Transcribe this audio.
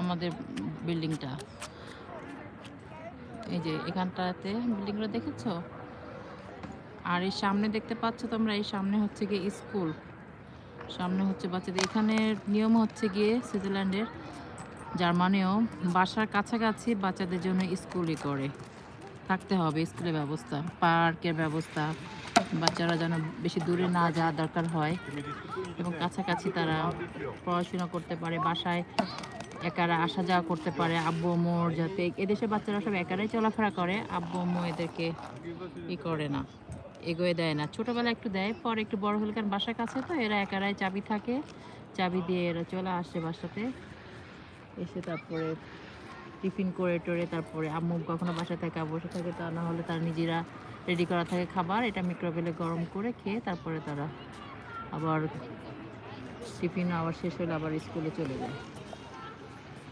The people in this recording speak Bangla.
আমাদের বিল্ডিংটা। এই যে এখানটাতে বিল্ডিংগুলো দেখেছো? আর এই সামনে দেখতে পাচ্ছ তোমরা, এই সামনে হচ্ছে গিয়ে স্কুল, সামনে হচ্ছে বাচ্চাদের। এখানের নিয়ম হচ্ছে গিয়ে সুইজারল্যান্ডের, জার্মানিও বাসার কাছাকাছি বাচ্চাদের জন্য স্কুলই করে থাকতে হবে। স্কুলের ব্যবস্থা, পার্কের ব্যবস্থা, বাচ্চারা যেন বেশি দূরে না যাওয়ার দরকার হয় এবং কাছাকাছি তারা পড়াশোনা করতে পারে, বাসায় একারা আসা যাওয়া করতে পারে। আব্বু আম্মুর যাতে, এদেশের বাচ্চারা সব একারাই চলাফেরা করে, আব্বু আম্মু এদেরকে করে না, এগোয়ে দেয় না। ছোটোবেলায় একটু দেয়, পরে একটু বড় হলে, কারণ বাসার কাছে তো এরা একারাই চাবি থাকে, চাবি দিয়ে এরা চলে আসে বাসাতে, এসে তারপরে টিফিন করে টোরে তারপরে আম্মু কখনো বাসায় থাকে, বসে থাকে, তা না হলে তারা নিজেরা রেডি করা থাকে খাবার, এটা মিক্রোওয়েভে গরম করে খেয়ে তারপরে তারা আবার টিফিন আবার শেষ হলে আবার স্কুলে চলে যায়।